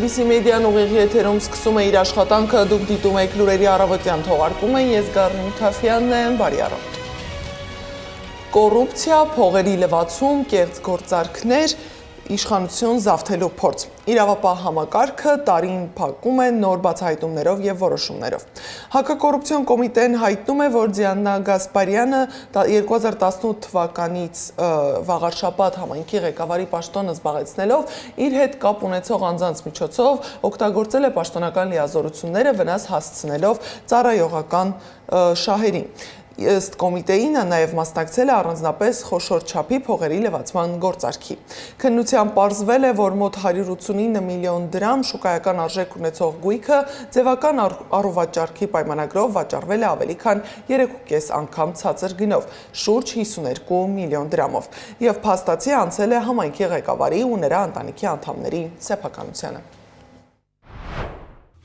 BBC մեդիան ուղիղ եթերում սկսում է իր աշխատանքը, դուք դիտում եք լուրերի առավոտյան թողարկումը, ես Գառնիկ Թաֆյանն եմ, բարի առավոտ։ Կոռուպցիա, փողերի լվացում, կեղծ գործարքներ, իշխանություն զավթելու փորձ։ Իրավապահ համակարգը տարին փակում է նոր բացահայտումներով եւ որոշումներով։ Հակակոռուպցիոն կոմիտեն հայտնում է, որ Դիանա Գասպարյանը 2018 թվականից վաղարշաբաթ համայնքի ղեկավարի պաշտոնը զբաղեցնելով իր հետ կապ ունեցող անձանց միջոցով օգտագործել է պաշտոնական լիազորությունները վնաս հասցնելով ծառայողական շահերին։ Ըստ կոմիտեի նա նաև մասնակցել է առանձնապես խոշոր չափի փողերի լվացման գործարքի։ Քննությամբ պարզվել է, որ մոտ 189 միլիոն դրամ շուկայական արժեք ունեցող գույքը ձևական առուվաճառքի պայմանագրով վաճառվել է ավելի քան 3.5 անգամ ցածր գնով, շուրջ 52 միլիոն դրամով, եւ փաստացի անցել է համայնքի ղեկավարի ու նրա ընտանիքի անդամների սեփականությանը։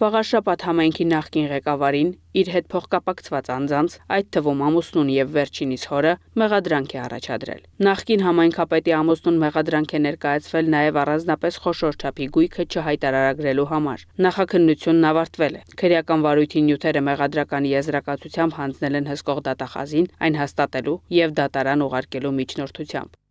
Վաղարշաբաթ համայնքի նախկին ղեկավարին, իր հետ փոխկապակցված անձանց, այդ թվում ամուսնուն եւ վերջինիս հորը, մեղադրանք է առաջադրել։ Նախկին համայնքապետի ամուսնուն մեղադրանք է ներկայացվել նաեւ առանձնապես խոշոր չափի գույքը չհայտարարագրելու համար։ Նախաքննությունն ավարտվել է։ Քրեական վարույթի նյութերը մեղադրականի եզրակացությամբ հանձնել են հսկող դատախազին, այն հաստատելու եւ դատարան ուղարկելու միջնորդությամբ։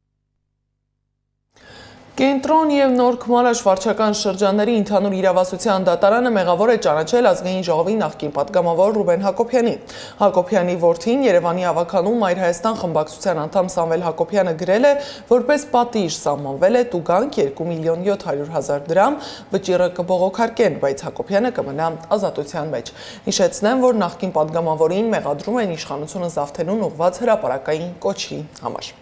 Կենտրոն եւ Նոր Քմարաշ վարչական շրջանների ընդհանուր իրավասության դատարանը մեղավոր է ճանաչել ազգային ժողովի նախկին պատգամավոր Ռուբեն Հակոբյանին։ Հակոբյանի որդին Երևանի ավականում Մայր Հայաստան խմբակցության անդամ Սամվել Հակոբյանը գրել է, որպես պատիժ սահմանվել է տուգանք 2.700.000 դրամ, վճիռը կբողոքարկեն, բայց Հակոբյանը կմնա ազատության մեջ։ Հիշեցնեմ, որ նախկին պատգամավորին մեղադրում են իշխանությունը զավթելուն ուղղված հրապարակային կոչի համար։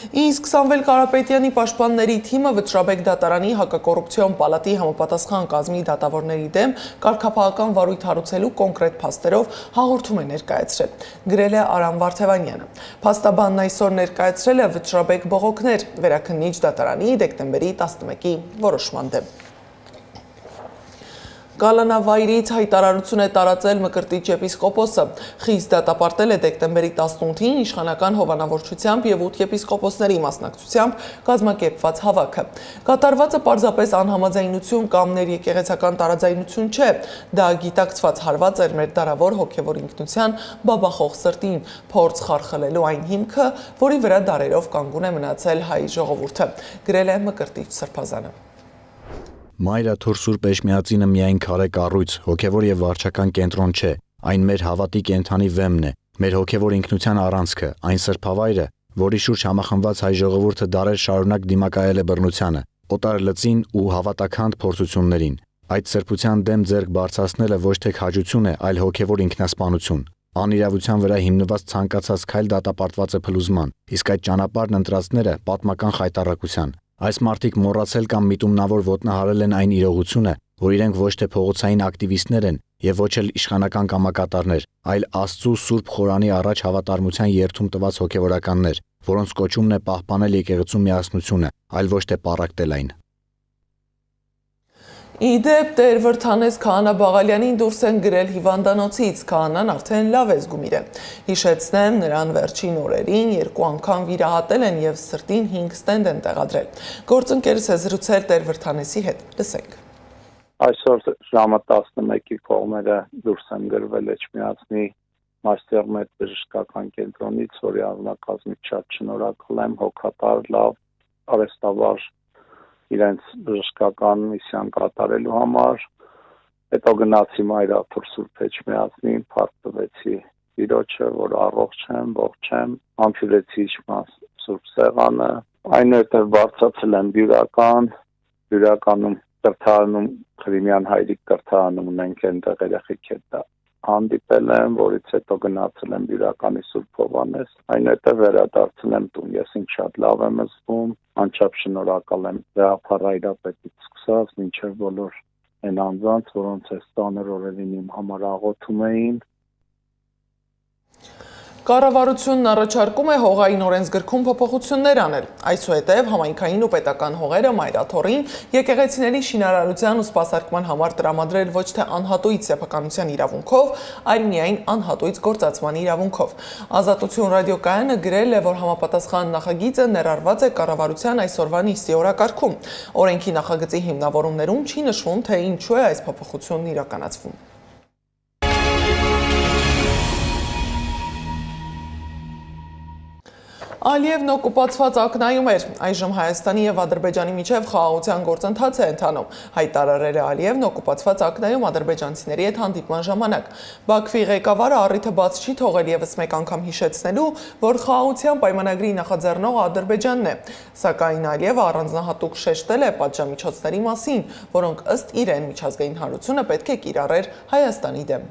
Իսկ Սամվել Կարապետյանի պաշտպանների թիմը Վճռաբեկ դատարանի հակակոռուպցիոն պալատի համապատասխան կազմի դատավորների դեմ կարգապահական վարույթ հարուցելու կոնկրետ փաստերով հաղորդում է ներկայացրել, գրել է Արամ Վարդևանյանը։ Փաստաբանն այսօր ներկայացրել է Վճռաբեկ բողոքներ վերաքննիչ դատարանի դեկտեմբերի 11-ի որոշման դեմ։ Գալանավայրից հայտարարություն է տարածել Մկրտիչ եպիսկոպոսը։ Խիստ դատապարտել է դեկտեմբերի 18-ին իշխանական հովանավորչությամբ եւ 8 եպիսկոպոսների մասնակցությամբ կազմակերպված հավաքը։ Կատարվածը պարզապես անհամաձայնություն կամ ներեկեղեցական տարաձայնություն չէ, դա գիտակցված հարված էր մեր դարավոր հոգեվոր ինքնության բաբախող սրտին, փորձ խարխլելու այն հիմքը, որի վրա դարերով կանգուն է մնացել հայ ժողովուրդը, գրել է Մկրտիչ Սրբազանը։ Մայրը Թուր Սուրբ Էջմիածինը միայն քարե կառույց, հոգևոր եւ վարչական կենտրոն չէ, այն մեր հավատի կենթանի վեմն է, մեր հոգևոր ինքնության առանցքը, այն սրբավայրը, որի շուրջ համախմբված հայ ժողովուրդը դարեր շարունակ դիմակայել է բռնությանը, օտար լծին ու հավատաքանդ փորձություններին։ Այդ սրբության դեմ ձեռք բարձրացնելը ոչ թե քաջություն է, այլ հոգևոր ինքնասպանություն։ Անիրավության վրա հիմնված ցանկացած քայլ դատապարտված է փլուզման, իսկ այդ ճանապարհն ընտրածները պատմական խայտառակության։ Այս մարդիկ մոռացել կամ միտումնավոր ոտնահարել են այն իրողությունը, որ իրենք ոչ թե փողոցային ակտիվիստներ են եւ ոչ էլ իշխանական կամակատարներ, այլ Աստծո Սուրբ Խորանի առաջ հավատարմության երդում տված հոգեվորականներ, որոնց կոչումն է պահպանել եկեղեցու միասնությունը, այլ ոչ թե պառակտել այն։ Իդեպ Տեր Վրդանես Քահանա Բաղալյանին դուրս են գրել հիվանդանոցից, քահանան արդեն լավ է զգում իրեն։ Հիշեցնեմ, նրան վերջին օրերին 2 անգամ վիրահատել են եւ սրտին 5 ստենտ են տեղադրել։ Գործընկերս է զրուցել Տեր Վրդանեսի հետ։ Լսենք։ Այսօր ժամը 11-ի կողմերը դուրս են գրվել Էջմիածնի Մաստերմետ բժշկական կենտրոնից, որի անձնակազմից շատ շնորհակալ եմ, հոգատար, լավ, արհեստավար իրենց բժշկական միսիան կատարելու համար, հետո գնացի Մայրաթուր Սուրբ Էջմիածնին, փառք տվեցի Տիրոջը, որ առողջ եմ, ողջ եմ, համբուրեցի իջման Սուրբ Սեղանը, այնուհետև բարձրացել եմ բյուրականում կրթարանում, Խրիմյան հայրիկ կրթարանում ունենք այնտեղ երեխեք հետ հանդիպել եմ, որից հետո գնացել եմ բյուրականի Սուրբ Հովհաննես, այնուհետև վերադարձել եմ տուն, ես ինձ շատ լավ եմ զգում, անչափ շնորհակալ եմ Ռեհափառ Հայրապետից սկսած մինչև բոլոր այն անձանց, որոնց այս տաներ օրերին իմ համար աղոթում էին։ Կառավարությունն առաջարկում է հողային օրենսգրքում փոփոխություններ անել։ Այսուհետև համայնքային ու պետական հողերը մայրաթոռին եկեղեցիների շինարարության ու սպասարկման համար տրամադրել ոչ թե անհատույց սեփականության իրավունքով, այլ միայն անհատույց գործածման իրավունքով։ Ազատություն ռադիոկայանը գրել է, որ համապատասխան նախագիծը ներառված է կառավարության այսօրվա նիստի օրակարգում։ Օրենքի նախագծի հիմնավորումներում չի նշվում, թե ինչու է այս փոփոխությունն իրականացվում։ Ալիևն օկուպացված ակնայում էր, այժմ Հայաստանի և Ադրբեջանի միջև խաղաղության գործընթաց է ընթանում, հայտարարել է Ալիևն օկուպացված ակնայում ադրբեջանցիների հետ հանդիպման ժամանակ։ Բաքվի ղեկավարը առիթը բաց չի թողել ևս մեկ անգամ հիշեցնելու, որ խաղաղության պայմանագրի նախաձեռնողը Ադրբեջանն է, սակայն Ալիևը առանձնահատուկ շեշտել է պատժամիջոցների մասին, որոնք ըստ իրեն միջազգային հանրությունը պետք է կիրառեր Հայաստանի դեմ։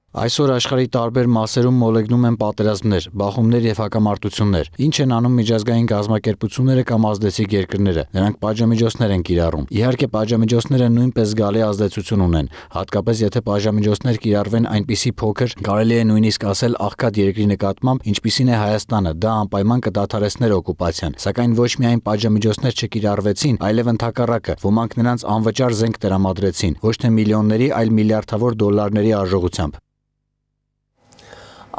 Այսօր աշխարհի տարբեր մասերում մոլեգնում են պատերազմներ, բախումներ եւ հակամարտություններ։ Ինչ են անում միջազգային կազմակերպությունները կամ ազդեցիկ երկրները։ Նրանք պատժամիջոցներ են կիրառում։ Իհարկե, պատժամիջոցները նույնպես զգալի ազդեցություն ունեն, հատկապես եթե պատժամիջոցներ կիրառվեն այնպիսի փոքր, կարելի է նույնիսկ ասել աղքատ երկրի նկատմամբ, ինչպիսին է Հայաստանը, դա անպայման կդադարեցներ օկուպացիան։ Սակայն ոչ միայն պատժամիջոցներ չկիրառվեցին, այլև ընդհակառակը, ոմանք նրանց անվճար զենք տրամադրեցին, ոչ թե միլիոնների, այլ միլիարդավոր դոլարների արժողությամբ։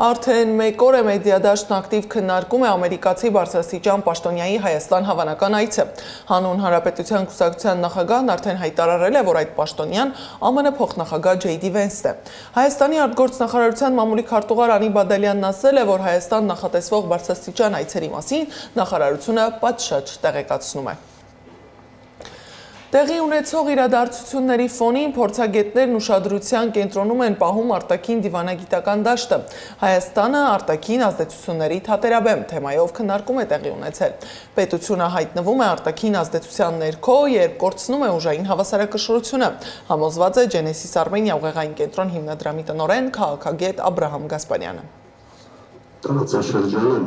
Արդեն մեկ օր է մեդիադաշտն ակտիվ քննարկում է ամերիկացի բարձրաստիճան պաշտոնյայի Հայաստան հավանական այցը։ Հանուն Հանրապետության կուսակցության նախագահն արդեն հայտարարել է, որ այդ պաշտոնյան ԱՄՆ փոխնախագահ Ջեյդի Վենսն է։ Հայաստանի արտգործնախարարության մամուլի քարտուղար Անի Բադալյանն ասել է, որ Հայաստան նախատեսվող բարձրաստիճան այցերի մասին նախարարությունը պատշաճ տեղեկացնում է։ Տեղի ունեցող իրադարձությունների ֆոնին փորձագետներն ուշադրության կենտրոնում են պահում արտաքին դիվանագիտական դաշտը։ Հայաստանը արտաքին ազդեցությունների թատերաբեմ թեմայով քննարկում է տեղի ունեցել։ Պետությունը հայտնվում է արտաքին ազդեցության ներքո, երբ կորցնում է ուժային հավասարակշռությունը, համոզված է Genesis Armenia ուղեղային կենտրոն հիմնադրամի տնօրեն քաղաքագետ Աբրահամ Գասպարյանը։ Տարածաշրջանում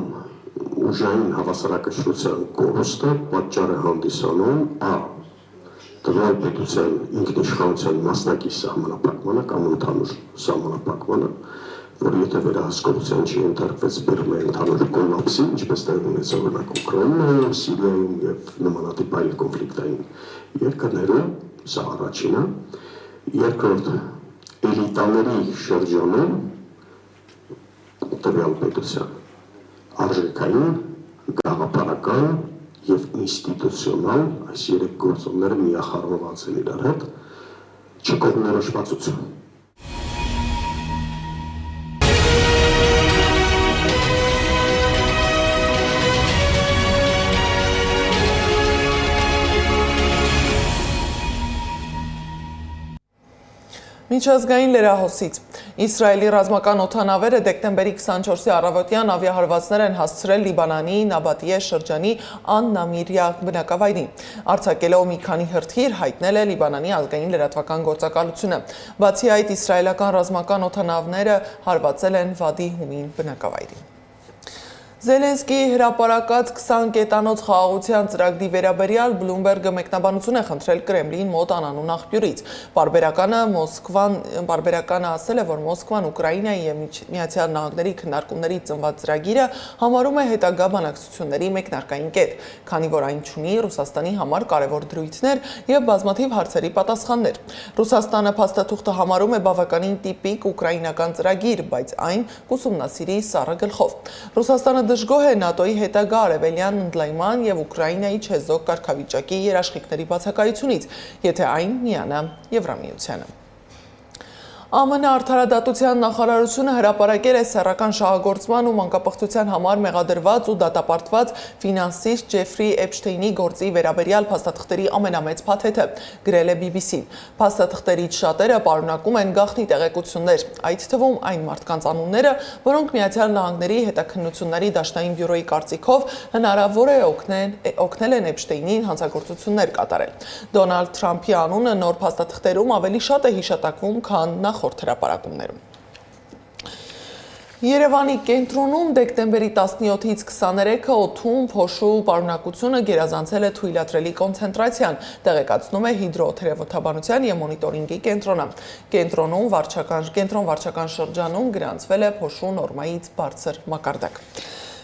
ուժային հավասարակշռության կորուստը պատճառ է հանդիսանում տվյալ պետության ինքնիշխանության մասնակի սահմանափակմանը կամ ընդհանուր սահմանափակմանը, որ եթե վերահսկողության չի ենթարկվեց բերում է ընդհանուր կոլապսի, ինչպես տեղի ունեցավ օրինակ Ուկրաինայում, Սիրիայում եւ նմանատիպ այլ կոնֆլիկտային երկրներում, սա առաջինը, երկրորդ էլիտաների շրջանում տվյալ պետության արժեքային, գաղափարական եւ ինստիտուցիոնալ այս երեք գործոնները միախառնված են իրար հետ, չկողմնորոշվածություն։ Միջազգային լրահոսից Իսրայելի ռազմական օդանավերը դեկտեմբերի 24-ի առավոտյան ավիահարվածներ են հասցրել Լիբանանի Նաբատիե շրջանի Ան-Նամիրիա բնակավայրին։ Արձակելով մի քանի հրթիռ հայտնել է Լիբանանի ազգային լրատվական գործակալությունը։ Բացի այդ, իսրայելական ռազմական օդանավները հարվածել են Վադի Հումին բնակավայրին։ Զելենսկիի հրապարակած 20 կետանոց խաղաղության ծրագրի վերաբերյալ Բլումբերգը մեկնաբանություն է խնդրել Կրեմլին մոտ անանուն աղբյուրից։ Պարբերականը ասել է, որ Մոսկվան Ուկրաինայի և Միացյալ Նահանգների քննարկումների ծնված ծրագիրը համարում է հետագա բանակցությունների մեկնարկային կետ, քանի որ այն չունի Ռուսաստանի համար կարևոր դրույթներ և բազմաթիվ հարցերի պատասխաններ։ Ռուսաստանը փաստաթուղթը համարում է բավականին տիպիկ ուկրաինական ծրագիր, բայց այն կուսումնասիրի սառը գլխով։ Ռուսաստանը դժգոհ է ՆԱՏՕ-ի հետագա արևելյան ընդլայնման և Ուկրաինայի չեզոք կարգավիճակի երաշխիքների բացակայությունից, եթե այն միանա Եվրամիությանը։ ԱՄՆ արդարադատության նախարարությունը հրապարակել է սեռական շահագործման ու մանկապղծության համար մեղադրված ու դատապարտված ֆինանսիստ Ջեֆրի Էփշթեյնի գործի վերաբերյալ փաստաթղթերի ամենամեծ փաթեթը, գրել է BBC-ն։ Փաստաթղթերից շատերը պարունակում են գաղտնի տեղեկություններ, այդ թվում այն մարդկանց անունները, որոնք Միացյալ Նահանգների հետաքննությունների դաշնային բյուրոյի կարծիքով հնարավոր է օգնել են Էփշթեյնին հանցագործություններ կատարել։ Դոնալդ Թրամփի անունը նոր փաստաթղթերում ավելի շատ է հիշատակվում, քան նախորդ հրապարակումներում։ Երևանի կենտրոնում դեկտեմբերի 17-ից 23-ը օդում փոշու պարունակությունը գերազանցել է թույլատրելի կոնցենտրացիան, տեղեկացնում է հիդրոթերապևտաբանության և մոնիտորինգի կենտրոնը։ Կենտրոն վարչական շրջանում գրանցվել է փոշու նորմայից բարձր մակարդակ։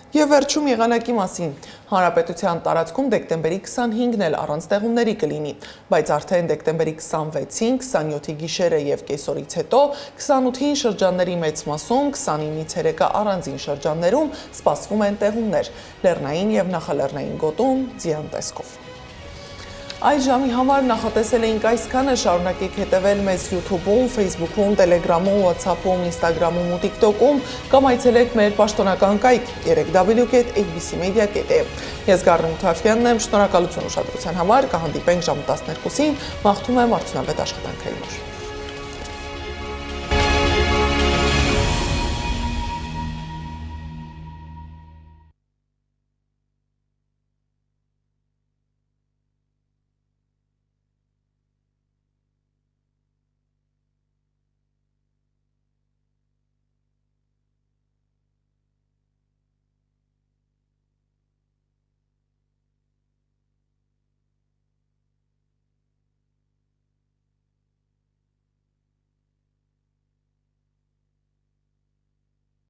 Եվ վերջում եղանակի մասին։ Հանրապետության տարածքում դեկտեմբերի 25-ն էլ առանց տեղումների կլինի, բայց արդեն դեկտեմբերի 26-ին, 27-ի գիշերը եւ կեսօրից հետո, 28-ին շրջանների մեծ մասում, 29-ից երեկը առանձին շրջաններում սպասվում են տեղումներ, լեռնային եւ նախալեռնային գոտում ձյան տեսքով։ Այս ժամի համար նախատեսել էինք այսքանը, շարունակեք հետևել մեզ YouTube-ում, Facebook-ում, Telegram-ում, WhatsApp-ում, Instagram-ում ու TikTok-ում կամ այցելեք մեր պաշտոնական կայք www.abcmedia.am։ Ես Գառնիկ Թավթյանն եմ, շնորհակալություն ուշադրության համար, կհանդիպենք ժամը 12-ին, մաղթում եմ արդյունավետ աշխատանքային օր։